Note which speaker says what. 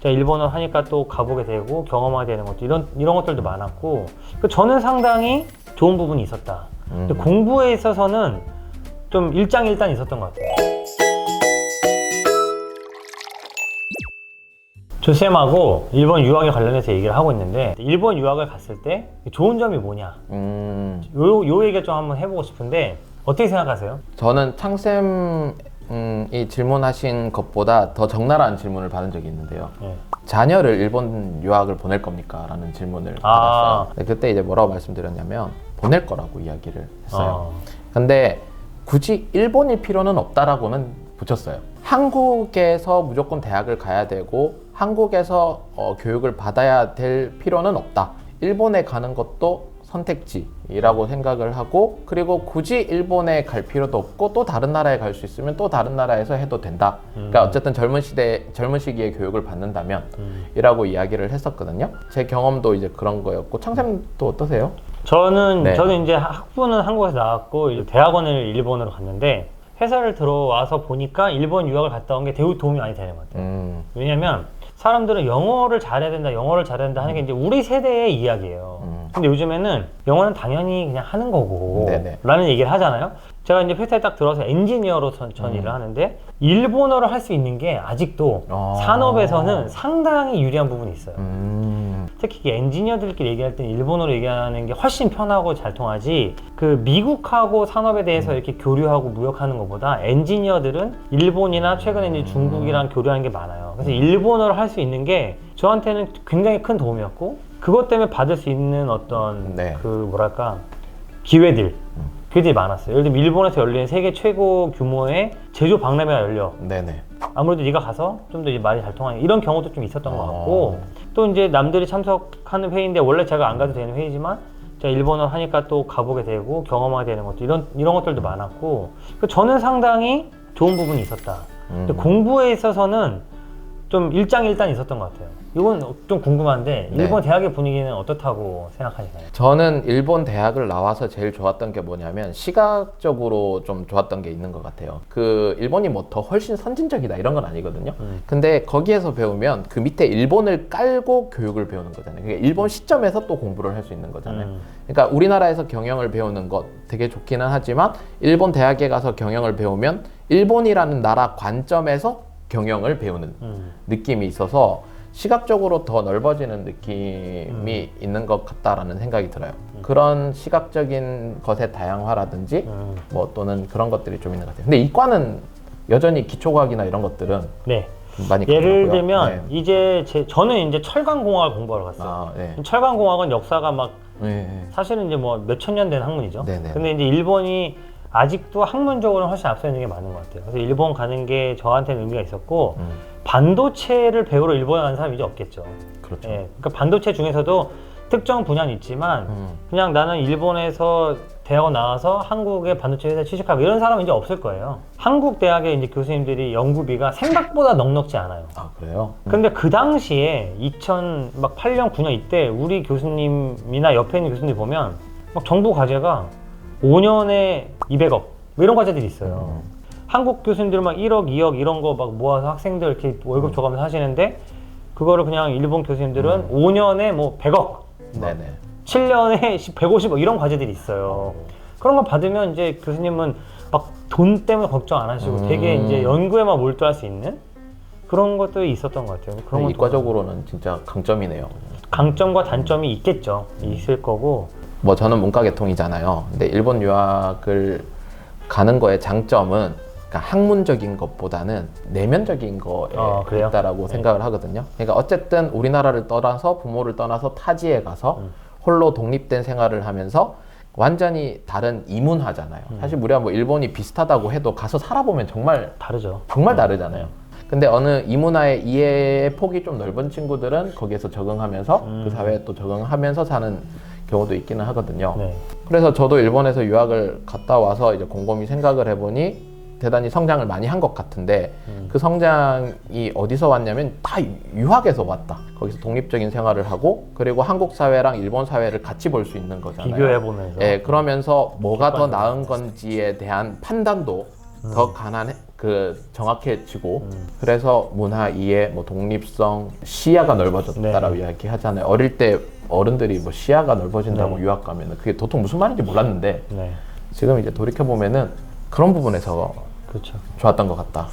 Speaker 1: 제가 일본어 하니까 또 가보게 되고 경험하게 되는 것도 이런 것들도 많았고 저는 상당히 좋은 부분이 있었다. 근데 공부에 있어서는 좀 일장일단 있었던 것 같아요. 조쌤하고 일본 유학에 관련해서 얘기를 하고 있는데 일본 유학을 갔을 때 좋은 점이 뭐냐 요 얘기를 좀 한번 해보고 싶은데 어떻게 생각하세요?
Speaker 2: 저는 창쌤이 질문하신 것보다 더 적나라한 질문을 받은 적이 있는데요.
Speaker 1: 네.
Speaker 2: 자녀를 일본 유학을 보낼 겁니까? 라는 질문을 받았어요. 그때 이제 뭐라고 말씀드렸냐면 보낼 거라고 이야기를 했어요. 근데 굳이 일본일 필요는 없다라고는 붙였어요. 한국에서 무조건 대학을 가야 되고 한국에서 교육을 받아야 될 필요는 없다. 일본에 가는 것도 선택지라고 생각을 하고 그리고 굳이 일본에 갈 필요도 없고 또 다른 나라에 갈 수 있으면 또 다른 나라에서 해도 된다. 그러니까 어쨌든 젊은 시기에 교육을 받는다면 이라고 이야기를 했었거든요. 제 경험도 이제 그런 거였고 창쌤도 어떠세요?
Speaker 1: 저는 이제 학부는 한국에서 나왔고 이제 대학원을 일본으로 갔는데 회사를 들어와서 보니까 일본 유학을 갔다 온 게 되게 도움이 많이 되는 것 같아요. 왜냐면 사람들은 영어를 잘해야 된다 하는 게 이제 우리 세대의 이야기예요. 근데 요즘에는 영어는 당연히 그냥 하는 거고 라는 얘기를 하잖아요. 제가 이제 회사에 딱 들어와서 엔지니어로 전 일을 하는데 일본어를 할 수 있는 게 아직도 산업에서는 상당히 유리한 부분이 있어요. 특히 엔지니어들끼리 얘기할 때는 일본어로 얘기하는 게 훨씬 편하고 잘 통하지 그 미국하고 산업에 대해서 이렇게 교류하고 무역하는 것보다 엔지니어들은 일본이나 최근에 이제 중국이랑 교류하는 게 많아요. 그래서 일본어를 할 수 있는 게 저한테는 굉장히 큰 도움이었고 그것 때문에 받을 수 있는 어떤 그 뭐랄까 기회들이 많았어요. 예를 들면 일본에서 열리는 세계 최고 규모의 제조 박람회가 열려. 아무래도 네가 가서 좀 더 말이 잘 통하는 이런 경우도 좀 있었던 것 같고 또 이제 남들이 참석하는 회의인데 원래 제가 안 가도 되는 회의지만 제가 일본어 하니까 또 가보게 되고 경험하게 되는 것도 이런 것들도 많았고 저는 상당히 좋은 부분이 있었다. 근데 공부에 있어서는 좀 일장일단 있었던 것 같아요. 이건 좀 궁금한데 일본 대학의 분위기는 어떻다고 생각하시나요?
Speaker 2: 저는 일본 대학을 나와서 제일 좋았던 게 뭐냐면 시각적으로 좀 좋았던 게 있는 것 같아요. 그 일본이 뭐 더 훨씬 선진적이다 이런 건 아니거든요. 근데 거기에서 배우면 그 밑에 일본을 깔고 교육을 배우는 거잖아요. 그러니까 일본 시점에서 또 공부를 할 수 있는 거잖아요. 그러니까 우리나라에서 경영을 배우는 것 되게 좋기는 하지만 일본 대학에 가서 경영을 배우면 일본이라는 나라 관점에서 경영을 배우는 느낌이 있어서 시각적으로 더 넓어지는 느낌이 있는 것 같다라는 생각이 들어요. 그런 시각적인 것의 다양화라든지 뭐 또는 그런 것들이 좀 있는 것 같아요. 근데 이과는 여전히 기초과학이나 이런 것들은 많이
Speaker 1: 예를
Speaker 2: 가더라고요.
Speaker 1: 들면 이제 저는 이제 철강공학을 공부하러 갔어요. 철강공학은 역사가 막 사실은 이제 뭐 몇천 년 된 학문이죠. 근데 이제 일본이 아직도 학문적으로는 훨씬 앞서 있는 게 맞는 것 같아요. 그래서 일본 가는 게 저한테는 의미가 있었고 반도체를 배우러 일본에 가는 사람이 이제 없겠죠. 그러니까 반도체 중에서도 특정 분야는 있지만 그냥 나는 일본에서 대학원 나와서 한국의 반도체 회사에 취직하고 이런 사람은 이제 없을 거예요. 한국 대학의 이제 교수님들이 연구비가 생각보다 넉넉지 않아요.
Speaker 2: 그래요?
Speaker 1: 근데 그 당시에 2008년, 9년 이때 우리 교수님이나 옆에 있는 교수님들 보면 막 정보 과제가 5년에 200억 뭐 이런 과제들이 있어요. 한국 교수님들은 막 1억, 2억 이런 거 막 모아서 학생들 이렇게 월급 줘가면서 하시는데 그거를 그냥 일본 교수님들은 5년에 뭐 100억, 7년에 150억 이런 과제들이 있어요. 그런 거 받으면 이제 교수님은 막 돈 때문에 걱정 안 하시고 되게 이제 연구에만 몰두할 수 있는 그런 것들이 있었던 것 같아요. 그런
Speaker 2: 이과적으로는 진짜 강점이네요.
Speaker 1: 강점과 단점이 있겠죠. 있을 거고.
Speaker 2: 뭐 저는 문과계통이잖아요. 근데 일본 유학을 가는 거의 장점은 그러니까 학문적인 것보다는 내면적인 거에 있다라고 생각을 하거든요. 그러니까 어쨌든 우리나라를 떠나서 부모를 떠나서 타지에 가서 홀로 독립된 생활을 하면서 완전히 다른 이문화잖아요. 사실 우리가 뭐 일본이 비슷하다고 해도 가서 살아보면 정말
Speaker 1: 다르죠.
Speaker 2: 정말 다르잖아요. 근데 어느 이문화의 이해의 폭이 좀 넓은 친구들은 거기에서 적응하면서 그 사회에 또 적응하면서 사는 경우도 있기는 하거든요. 그래서 저도 일본에서 유학을 갔다 와서 이제 곰곰이 생각을 해보니 대단히 성장을 많이 한 것 같은데 그 성장이 어디서 왔냐면 다 유학에서 왔다. 거기서 독립적인 생활을 하고 그리고 한국 사회랑 일본 사회를 같이 볼 수 있는 거잖아요.
Speaker 1: 비교해보면서.
Speaker 2: 그러면서 뭐가 더 나은 건지에 대한 판단도 더 그 정확해지고 그래서 문화 이해, 뭐 독립성, 시야가 넓어졌다라고 이야기하잖아요. 어릴 때 어른들이 뭐 시야가 넓어진다고 유학 가면은 그게 도통 무슨 말인지 몰랐는데 지금 이제 돌이켜 보면은 그런 부분에서
Speaker 1: 그렇죠.
Speaker 2: 좋았던 것 같다.